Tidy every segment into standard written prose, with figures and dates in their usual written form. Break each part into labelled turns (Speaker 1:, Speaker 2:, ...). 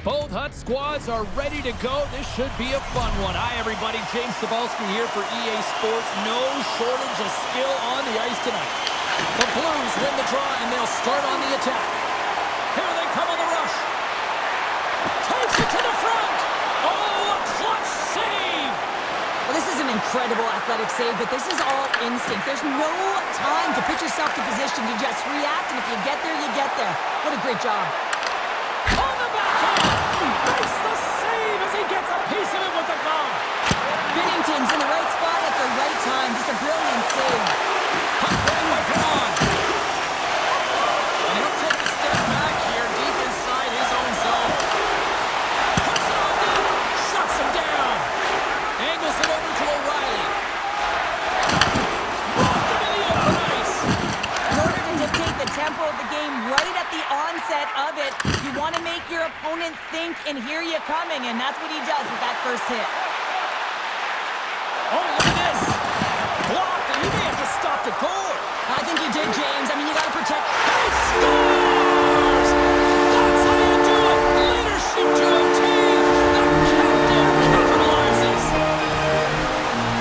Speaker 1: Both Hut squads are ready to go. This should be a fun one. Hi, everybody. James Cebulski here for EA Sports. No shortage of skill on the ice tonight. The Blues win the draw, and they'll start on the attack. Here they come on the rush. Takes it to the front. Oh, a clutch save.
Speaker 2: Well, this is an incredible athletic save, but this is all instinct. There's no time to put yourself to position. You just react, and if you get there, you get there. What a great job.
Speaker 1: On the backhand. Makes the save as he gets a piece of it with the glove.
Speaker 2: Binnington's in the right spot at the right time. Just a brilliant save.
Speaker 1: Puck going like it on. And he'll take a step back here deep inside his own zone. Puts it on net. Shuts him down. Angles it over to O'Reilly. Walked him in the open ice.
Speaker 2: In order to dictate the tempo of the game right at the onset of it, you want to make your opponent think and hear you coming, and that's what he does with that first hit.
Speaker 1: Oh, look at this. Blocked, and he may have just stopped a goal.
Speaker 2: I think you did, James. I mean, you got to protect.
Speaker 1: He scores! That's how you do it. Leadership to a team. The captain capitalizes.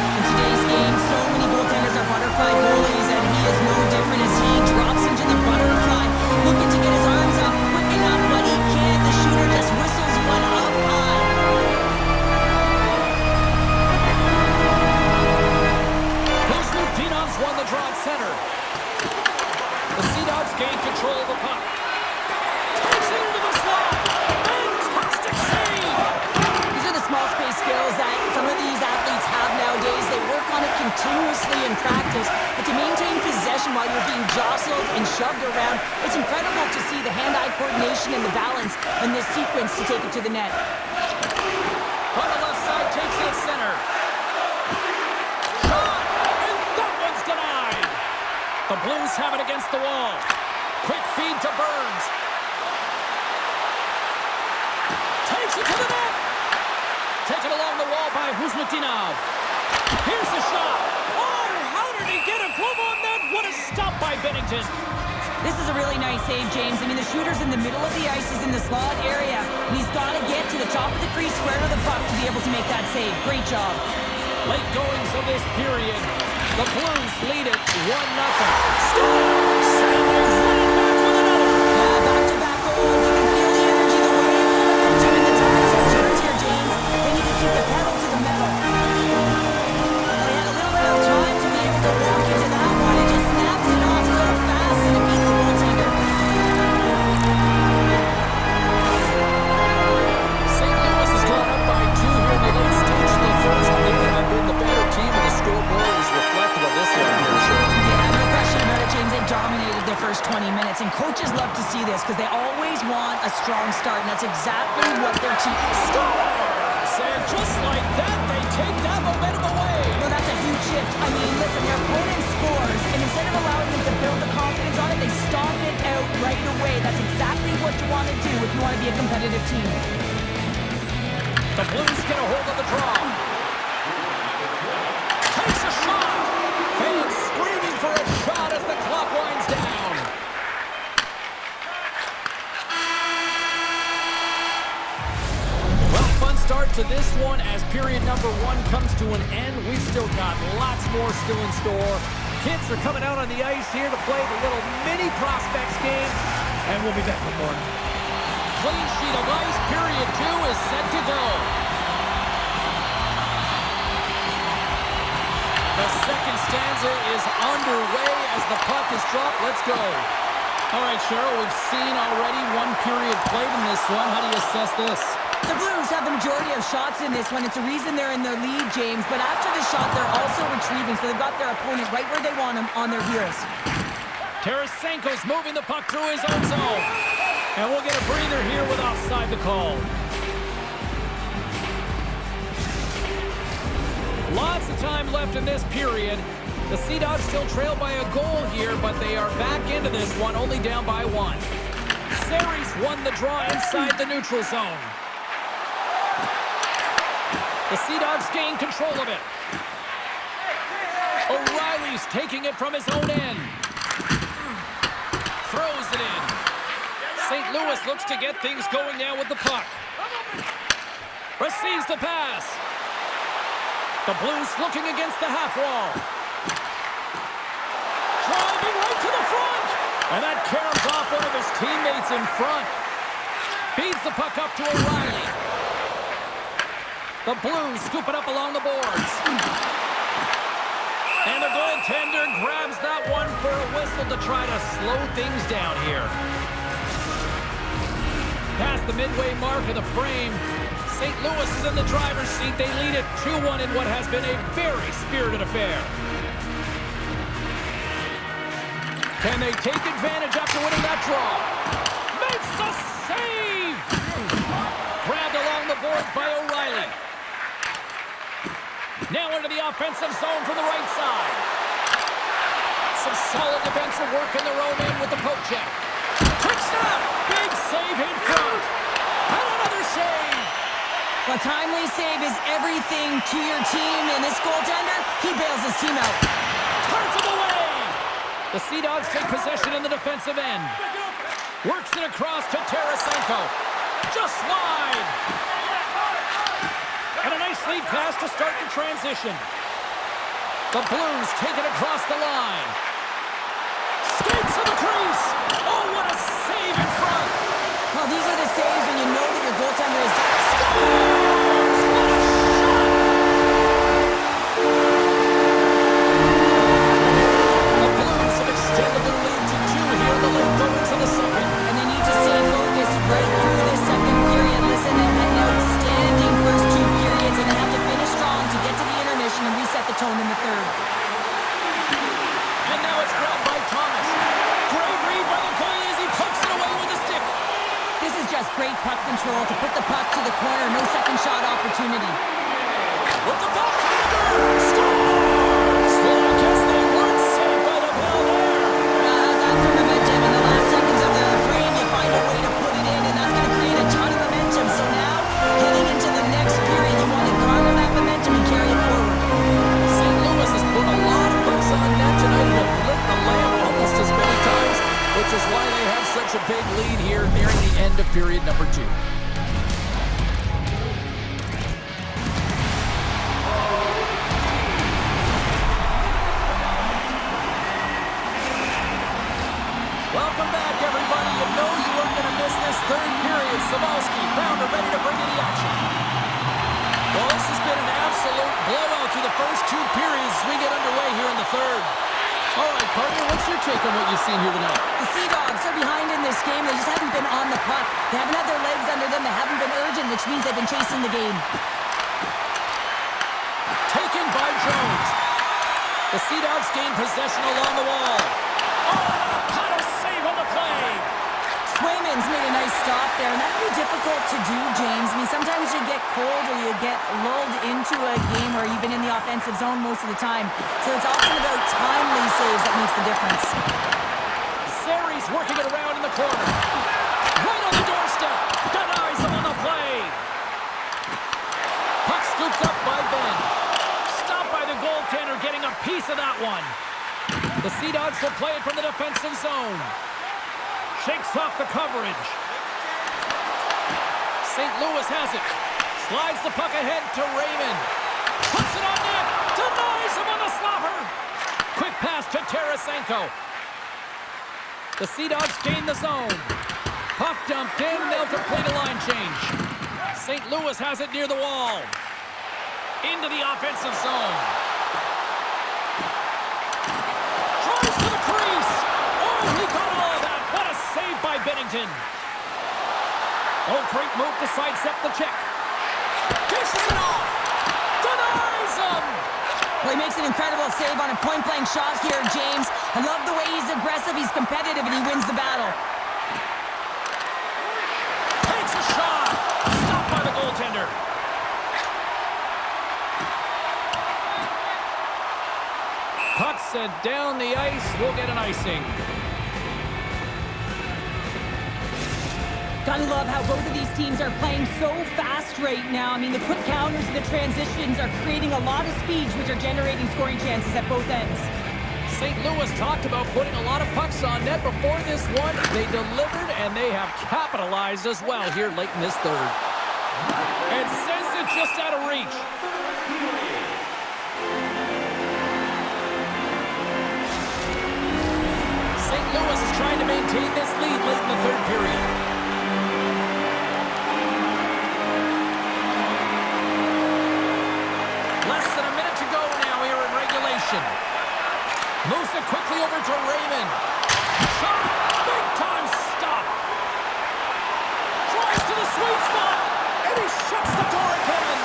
Speaker 2: In today's game, so many goaltenders are butterfly goalies, and he is no different as he drops into the butterfly, looking to get his arms up quick enough, but he can't. The shooter just whistles one up high.
Speaker 1: Dinov's won the draw at center. The Sea Dogs gain control of the puck. Takes it into the slot. Fantastic save.
Speaker 2: These are the small space skills that some of these athletes have nowadays. They work on it continuously in practice, but to maintain possession while you're being jostled and shoved around, it's incredible to see the hand-eye coordination and the balance in this sequence to take it to the net.
Speaker 1: On the left side, takes it at center. The Blues have it against the wall. Quick feed to Burns. Takes it to the net. Taken along the wall by Kuzmatinov. Here's the shot. Oh, how did he get a glove on that? What a stop by Binnington.
Speaker 2: This is a really nice save, James. I mean, the shooter's in the middle of the ice. He's in the slot area, and he's got to get to the top of the crease square to the puck to be able to make that save. Great job.
Speaker 1: Late goings of this period. The Blues lead it 1-0. Scores! And they win it back with another.
Speaker 2: Yeah, back-to-back goals. You can feel the energy, the wave, the momentum, and the tides have turned here, James. They need to keep the pedal to the metal. They had a little bit of time to be able to walk into that one. It just snaps it off so fast, and it beats the goaltender.
Speaker 1: St. Louis has gone up by 2 here in the late stage of the first. They have been the better team, and the scoreboard is reflective of this one here, sure.
Speaker 2: Yeah, no question about it, James. They dominated the first 20 minutes, and coaches love to see this because they always want a strong start, and that's exactly what their team
Speaker 1: scores. And just like that, they take that momentum away.
Speaker 2: Well, that's a huge shift. I mean, listen, their opponent scores, and instead of allowing them to build the confidence on it, they stomp it out right away. That's exactly what you want to do if you want to be a competitive team.
Speaker 1: The Blues get a hold of the draw. Takes a shot. Fans screaming for a shot as the clock winds down. Well, fun start to this one as period number 1 comes to an end. We've still got lots more still in store. Kids are coming out on the ice here to play the little mini prospects game, and we'll be back with more. Clean sheet of ice. Period 2 is set to go. The second stanza is underway as the puck is dropped. Let's go. All right, Cheryl, we've seen already 1 period played in this one. How do you assess this?
Speaker 2: The Blues have the majority of shots in this one. It's a reason they're in their lead, James. But after the shot, they're also retrieving, so they've got their opponent right where they want him on their heels.
Speaker 1: Tarasenko's moving the puck through his own zone. And we'll get a breather here with offside the call. Lots of time left in this period. The Sea Dogs still trail by a goal here, but they are back into this one, only down by 1. Series won the draw inside the neutral zone. The Sea Dogs gain control of it. O'Reilly's taking it from his own end. Throws it in. St. Louis looks to get things going now with the puck. Receives the pass. The Blues looking against the half wall. Driving right to the front. And that caroms off one of his teammates in front. Feeds the puck up to O'Reilly. The Blues scoop it up along the boards. And the goaltender grabs that one for a whistle to try to slow things down here. Past the midway mark of the frame, St. Louis is in the driver's seat. They lead it 2-1 in what has been a very spirited affair. Can they take advantage after winning that draw? Makes the save! Grabbed along the boards by O'Reilly. Now into the offensive zone from the right side. Some solid defensive work in their own end with the poke check. Quick snap! Big save in front. And another save!
Speaker 2: A timely save is everything to your team, and this goaltender, he bails his team out.
Speaker 1: Turns him away! The Sea Dogs take possession in the defensive end. Works it across to Tarasenko. Just wide! And a nice lead pass to start the transition. The Blues take it across the line. Skates to the crease! Oh, what a save in front!
Speaker 2: Well, these are the saves when you know that your goaltender is...
Speaker 1: Scores! What a shot! The Blues have extended their lead to 2 here in the late goings of the second.
Speaker 2: And they need to stay focused right through this second period. Listen, an outstanding first 2 periods, and they have to finish strong to get to the intermission and reset the tone in the third.
Speaker 1: And now it's grabbed by Thomas. Great read by the goalie as he pokes it away with a stick.
Speaker 2: This is just great puck control to put the puck to the corner. No second shot opportunity.
Speaker 1: With the backhander! Scores! Well, I guess they weren't saved by the bell there.
Speaker 2: That's for momentum. In the last seconds of the frame, you find a way to put it in, and that's going to create a ton of momentum. So now, heading into the next period, you want to garner that momentum and carry it forward.
Speaker 1: St. Louis has put a lot of pucks on net tonight and have lit the lamp almost as many times, which is why they have such a big lead here nearing the end of period number 2. Welcome back, everybody. You know you weren't going to miss this third period. Sabalski, Pounder ready to bring you the action. Well, this has been an absolute blowout through the first 2 periods as we get underway here in the third. All right, partner, what's your take on what you've seen here tonight?
Speaker 2: The Sea Dogs are behind in this game. They just haven't been on the puck. They haven't had their legs under them. They haven't been urgent, which means they've been chasing the game.
Speaker 1: Taken by Jones. The Sea Dogs gain possession along the wall. Oh, what a save on the play!
Speaker 2: Swayman's made a nice stop there, and that can be difficult to do, James. I mean, sometimes you get cold or you get lulled into a game where you've been in the offensive zone most of the time. So it's often about timely saves that makes the difference.
Speaker 1: Sari's working it around in the corner. Right on the doorstep. Denies him on the play. Puck scooped up by Ben. Stopped by the goaltender, getting a piece of that one. The Sea Dogs will play it from the defensive zone. Shakes off the coverage. St. Louis has it. Slides the puck ahead to Raymond. Puts it on net. Denies him on the slapper. Quick pass to Tarasenko. The Sea Dogs gain the zone. Puck dumped in. They'll complete a line change. St. Louis has it near the wall. Into the offensive zone. Tries to the crease. Oh, he got all of that. What a save by Bennington. Oh, great move to sidestep the check. Dishes it off. Denies him.
Speaker 2: Well, he makes an incredible save on a point-blank shot here, James. I love the way he's aggressive, he's competitive, and he wins the battle.
Speaker 1: Takes a shot. Stopped by the goaltender. Puck sent down the ice. We'll get an icing.
Speaker 2: Gotta love how both of these teams are playing so fast right now. I mean, the quick counters and the transitions are creating a lot of speeds, which are generating scoring chances at both ends.
Speaker 1: St. Louis talked about putting a lot of pucks on net before this one. They delivered, and they have capitalized as well here late in this third. And sends it just out of reach. St. Louis is trying to maintain this lead late in the third period. Less than a minute to go now here in regulation. Moves it quickly over to Raymond. Shot! Big time stop! Tries to the sweet spot! And he shuts the door again!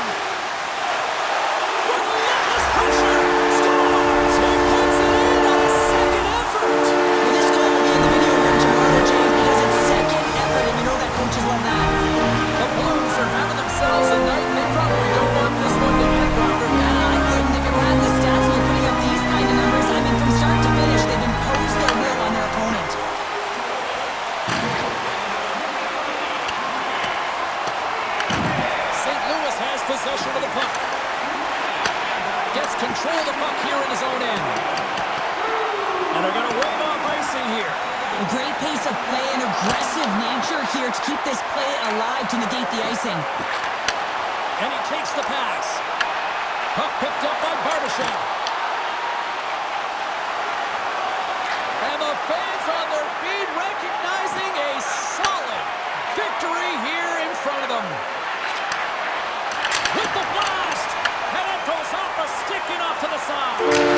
Speaker 1: Relentless pressure! Scores! He puts it in on a second effort!
Speaker 2: Well, this goal will be in the video room tomorrow, James, because it's second effort, and you know that coaches love that.
Speaker 1: The Blues are having themselves a night, and they probably don't want this one to end, Robert.
Speaker 2: I wouldn't. If you're adding the stats and you're putting up these kind of numbers, I mean, from start to finish, they've imposed their will on their opponent.
Speaker 1: St. Louis has possession of the puck. Gets control of the puck here in his own end. And they're going to wave off icing here.
Speaker 2: A great pace of play and aggressive nature here to keep this play alive to negate the icing.
Speaker 1: And he takes the pass. Puck picked up by Barbashev. And the fans on their feet recognizing a solid victory here in front of them. With the blast. And it goes off a stick and off to the side.